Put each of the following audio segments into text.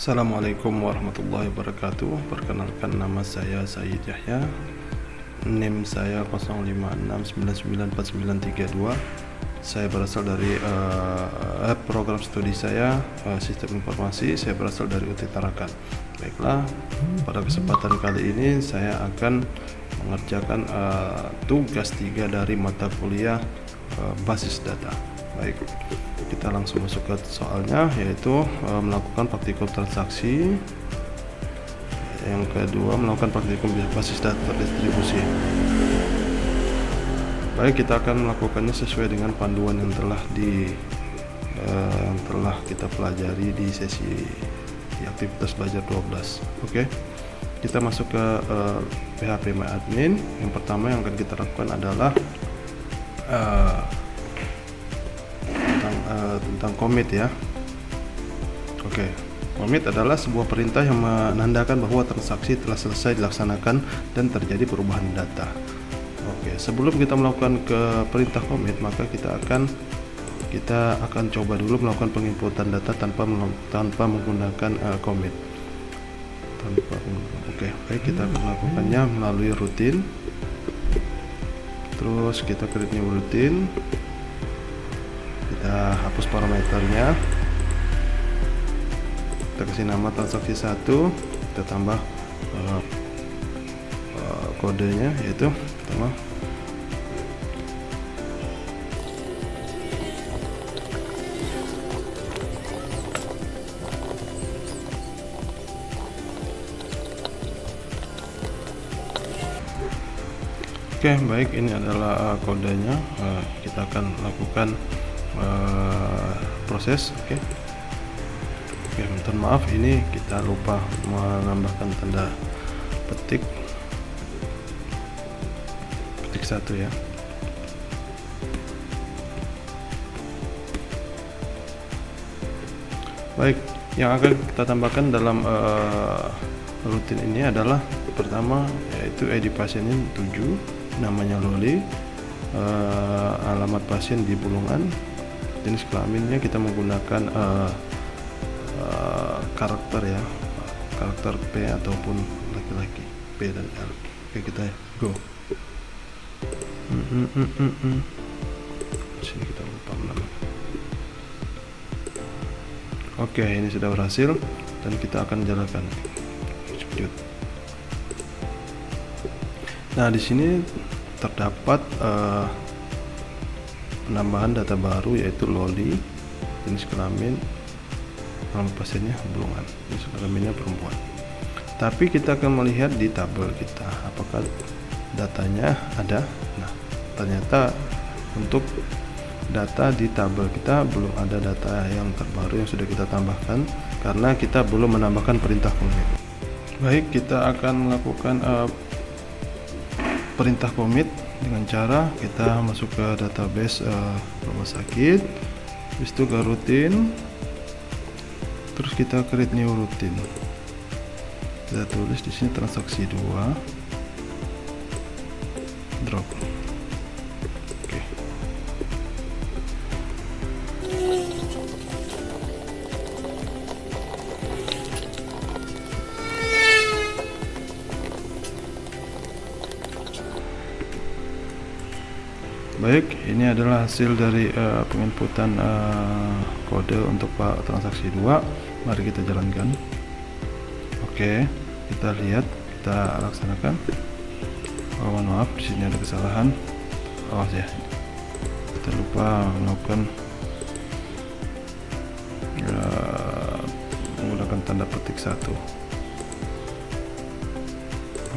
Assalamualaikum warahmatullahi wabarakatuh. Perkenalkan, nama saya Sayyid Yahya. NIM saya 0569949932. Saya berasal dari program studi saya Sistem Informasi. Saya berasal dari UT Tarakan. Baiklah, pada kesempatan kali ini saya akan mengerjakan tugas 3 dari mata kuliah basis data. Baik, kita langsung masuk ke soalnya, yaitu melakukan praktikum transaksi. Yang kedua, melakukan praktikum basis data terdistribusi. Baik, kita akan melakukannya sesuai dengan panduan yang telah kita pelajari di sesi di aktivitas belajar 12. Oke, kita masuk ke PHP My Admin. Yang pertama yang akan kita lakukan adalah tentang commit ya. Oke, commit adalah sebuah perintah yang menandakan bahwa transaksi telah selesai dilaksanakan dan terjadi perubahan data. Oke, sebelum kita melakukan ke perintah commit, maka kita akan coba dulu melakukan penginputan data tanpa menggunakan commit. Oke, baik, kita akan melakukannya melalui rutin. Terus kita create new routine. Kita hapus parameternya, kita kasih nama transaksi 1, kita tambah kodenya, yaitu pertama Oke, baik, ini adalah kodenya. Kita akan lakukan proses. Oke, minta maaf, ini kita lupa menambahkan tanda petik 1 ya. Baik, yang akan kita tambahkan dalam rutin ini adalah pertama, yaitu ID pasiennya 7, namanya Loli, alamat pasien di Bulungan, jenis kelaminnya kita menggunakan karakter ya, karakter P ataupun laki-laki, P dan L. Oke, kita go. Sini kita lupa menambahkan. Oke, ini sudah berhasil dan kita akan jalankan. Nah, di sini terdapat penambahan data baru, yaitu Loli, jenis kelamin, nama pasiennya Bulungan, jenis kelaminnya perempuan. Tapi kita akan melihat di tabel kita apakah datanya ada. Nah, ternyata untuk data di tabel kita belum ada data yang terbaru yang sudah kita tambahkan karena kita belum menambahkan perintah commit. Baik, kita akan melakukan perintah commit dengan cara kita masuk ke database rumah sakit, habis itu ke rutin, terus kita create new routine. Kita tulis di sini transaksi 2, drop. Oke. Baik, ini adalah hasil dari penginputan kode untuk transaksi 2. Mari kita jalankan. Oke, kita lihat, kita laksanakan. Mohon maaf, di sini ada kesalahan. Awas ya, kita lupa melakukan menggunakan tanda petik 1.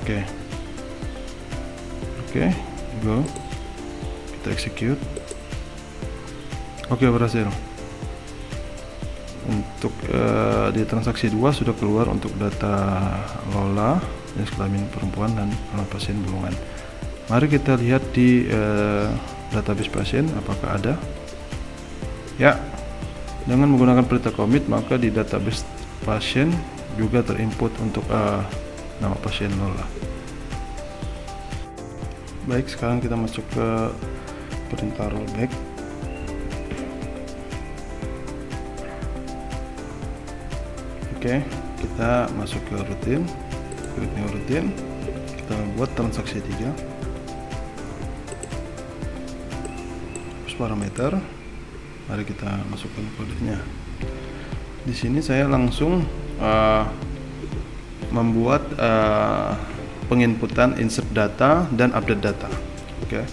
Oke, go. Kita execute. Oke, berhasil. Untuk di transaksi 2 sudah keluar untuk data Lola, jenis kelamin perempuan, dan alamat pasien Bulungan. Mari kita lihat di database pasien apakah ada. Ya, dengan menggunakan perintah commit maka di database pasien juga terinput untuk nama pasien Lola. Baik, sekarang kita masuk ke perintah rollback. Oke, kita masuk ke rutin, create new rutin, kita buat transaksi 3, terus parameter, mari kita masukkan kodenya. Di sini saya langsung membuat penginputan insert data dan update data. Oke.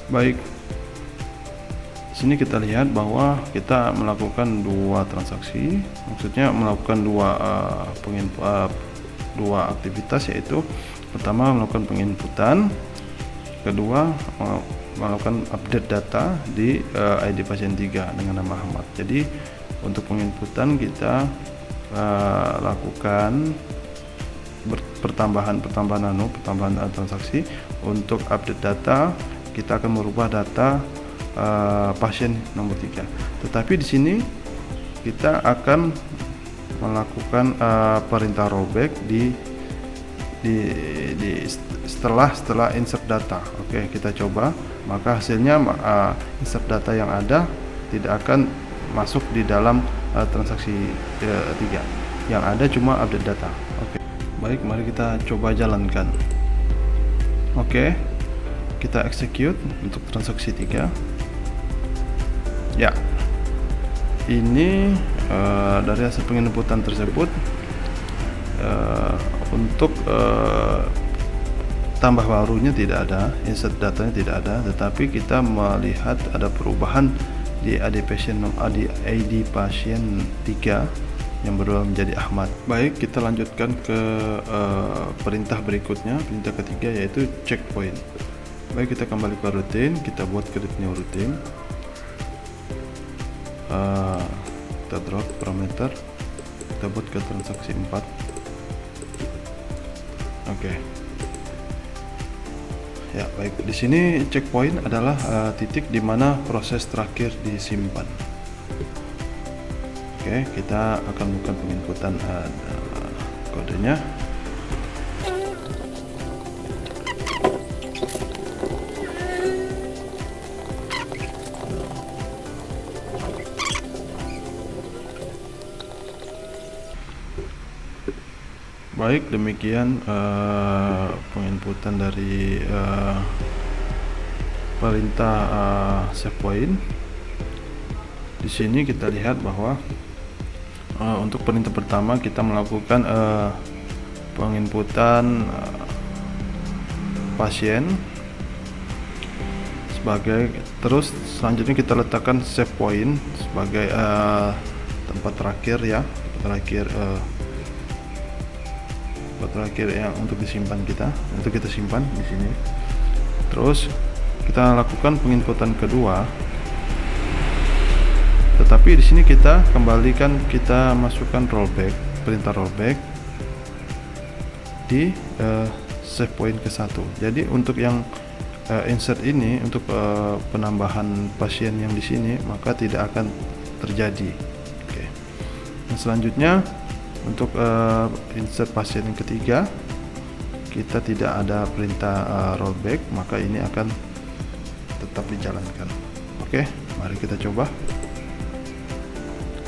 Baik, di sini kita lihat bahwa kita melakukan dua transaksi, maksudnya melakukan dua aktivitas, yaitu pertama melakukan penginputan, kedua melakukan update data di ID pasien 3 dengan nama Ahmad. Jadi untuk penginputan kita lakukan pertambahan transaksi. Untuk update data kita akan merubah data pasien nomor 3. Tetapi di sini kita akan melakukan perintah rollback setelah insert data. Oke, kita coba. Maka hasilnya insert data yang ada tidak akan masuk di dalam transaksi 3. Yang ada cuma update data. Oke. Baik, mari kita coba jalankan. Oke. Kita execute untuk transaksi 3. Ya, ini dari hasil penginputan tersebut untuk tambah barunya tidak ada, insert datanya tidak ada, tetapi kita melihat ada perubahan di ID pasien 3 yang berubah menjadi Ahmad. Baik, kita lanjutkan ke perintah berikutnya, perintah ketiga, yaitu checkpoint. Baik, kita kembali ke rutin, kita buat create new rutin, kita drop parameter, kita buat ke transaksi 4. Oke. Ya, baik, di sini checkpoint adalah titik di mana proses terakhir disimpan. Oke, kita akan buka penginputan kodenya. Baik, demikian penginputan dari perintah save point. Di sini kita lihat bahwa untuk perintah pertama kita melakukan penginputan pasien sebagai, terus selanjutnya kita letakkan save point sebagai tempat terakhir, ya, tempat terakhir yang untuk disimpan kita simpan di sini. Terus kita lakukan penginputan kedua, tetapi di sini kita kembalikan, kita masukkan rollback, perintah rollback di save point ke-1. Jadi untuk yang insert ini, untuk penambahan pasien yang di sini, maka tidak akan terjadi. Oke. Nah, selanjutnya untuk insert pasien yang ketiga, kita tidak ada perintah rollback, maka ini akan tetap dijalankan. Oke, mari kita coba.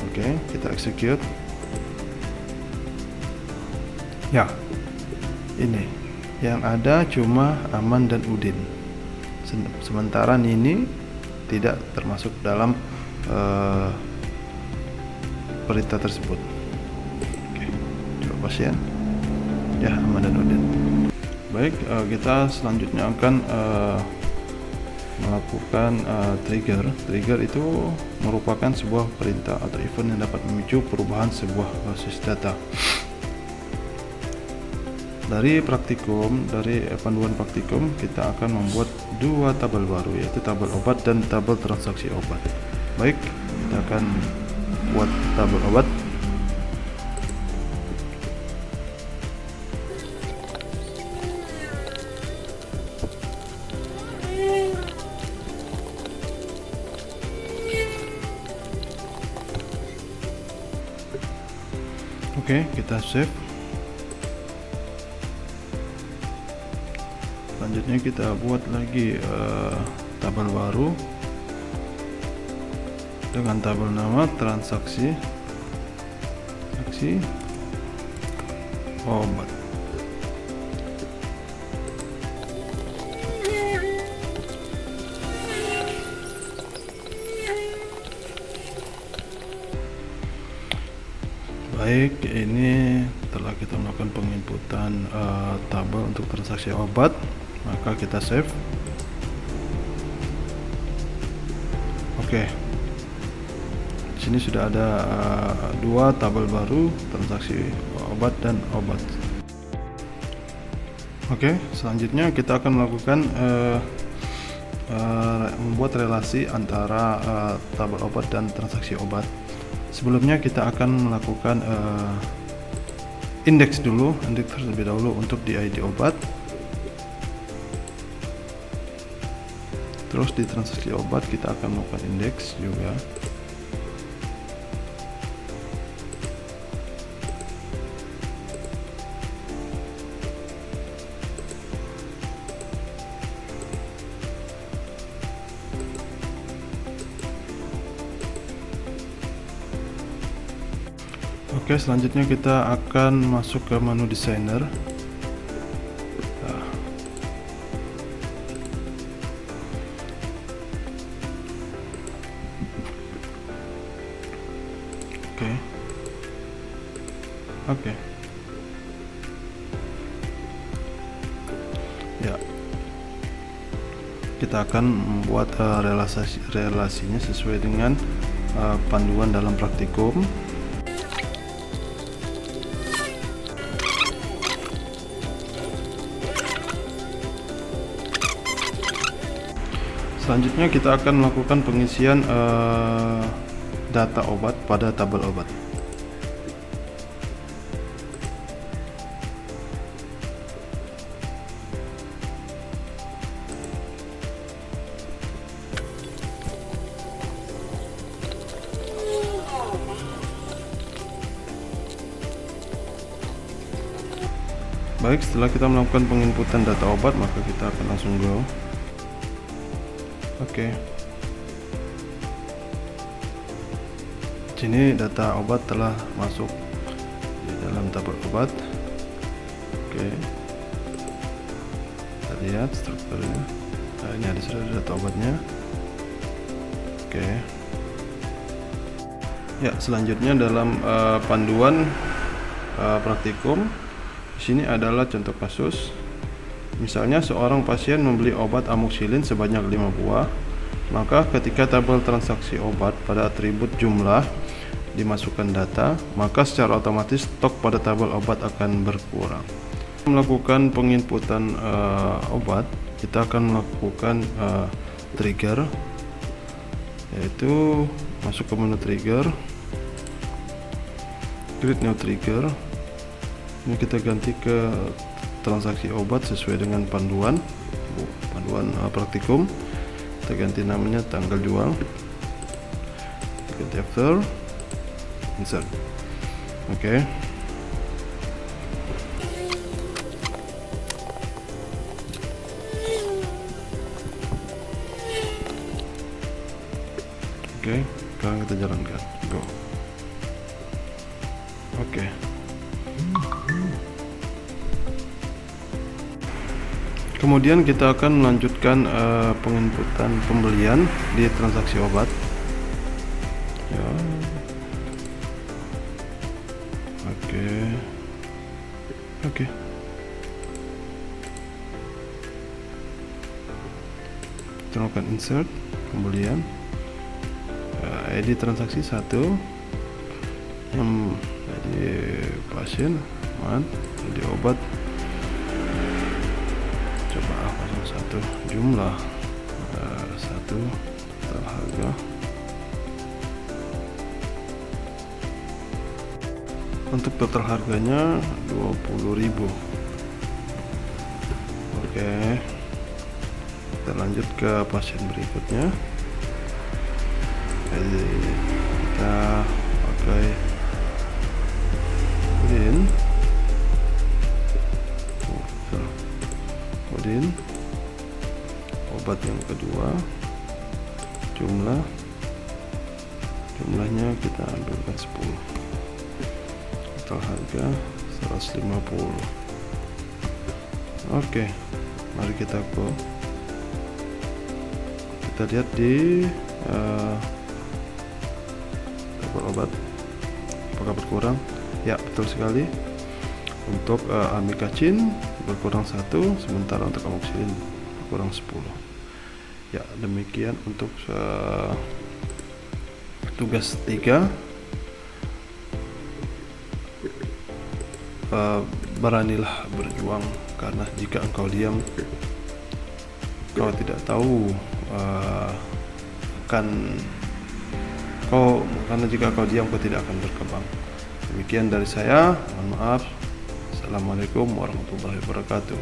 Oke, kita execute. Ya, ini yang ada cuma Aman dan Udin, sementara Nini tidak termasuk dalam perintah tersebut. Pasien, ya, Aman dan Udin. Baik, kita selanjutnya akan melakukan trigger. Trigger itu merupakan sebuah perintah atau event yang dapat memicu perubahan sebuah basis data. Dari panduan praktikum, kita akan membuat dua tabel baru, yaitu tabel obat dan tabel transaksi obat. Baik, kita akan buat tabel obat. Oke, kita save. Selanjutnya kita buat lagi tabel baru dengan tabel nama transaksi obat. Baik, ini telah kita melakukan penginputan tabel untuk transaksi obat, maka kita save. Oke, sini sudah ada dua tabel baru, transaksi obat dan obat. Oke, selanjutnya kita akan melakukan membuat relasi antara tabel obat dan transaksi obat. Sebelumnya kita akan melakukan indeks terlebih dahulu untuk di ID obat. Terus di transaksi obat kita akan melakukan indeks juga. Oke, selanjutnya kita akan masuk ke menu designer. Oke. Ya, kita akan membuat relasinya sesuai dengan panduan dalam praktikum. Selanjutnya kita akan melakukan pengisian data obat pada tabel obat. Baik, setelah kita melakukan penginputan data obat, maka kita akan langsung go. Oke. Sini data obat telah masuk di dalam tabel obat. Oke. Kita lihat strukturnya. Nah, ini ada sudah data obatnya. Oke. Ya, selanjutnya dalam panduan praktikum, di sini adalah contoh kasus. Misalnya seorang pasien membeli obat amoksilin sebanyak 5 buah, maka ketika tabel transaksi obat pada atribut jumlah dimasukkan data, maka secara otomatis stok pada tabel obat akan berkurang. Melakukan penginputan obat, kita akan melakukan trigger, yaitu masuk ke menu trigger, create new trigger. Ini kita ganti ke transaksi obat sesuai dengan panduan praktikum. Kita ganti namanya tanggal jual, ganti after, insert. Oke. Oke, sekarang kita jalankan, go. Oke. Kemudian kita akan melanjutkan penginputan pembelian di transaksi obat. Ya. Oke. Kita lakukan insert pembelian. ID transaksi 1, ID pasien, ID obat. Coba 01 jumlah 1 total harga. Untuk total harganya 20.000. Oke, kita lanjut ke pasien berikutnya. Jadi kita pakai 10. Total harga 150. Oke, mari kita lihat di tabel obat apakah berkurang. Ya, betul sekali. Untuk amikacin berkurang 1, sementara untuk amoxicillin berkurang 10. Ya, demikian untuk tugas 3. Beranilah berjuang, karena jika engkau diam, kau tidak tahu karena jika kau diam, kau tidak akan berkembang. Demikian dari saya, mohon maaf. Assalamualaikum warahmatullahi wabarakatuh.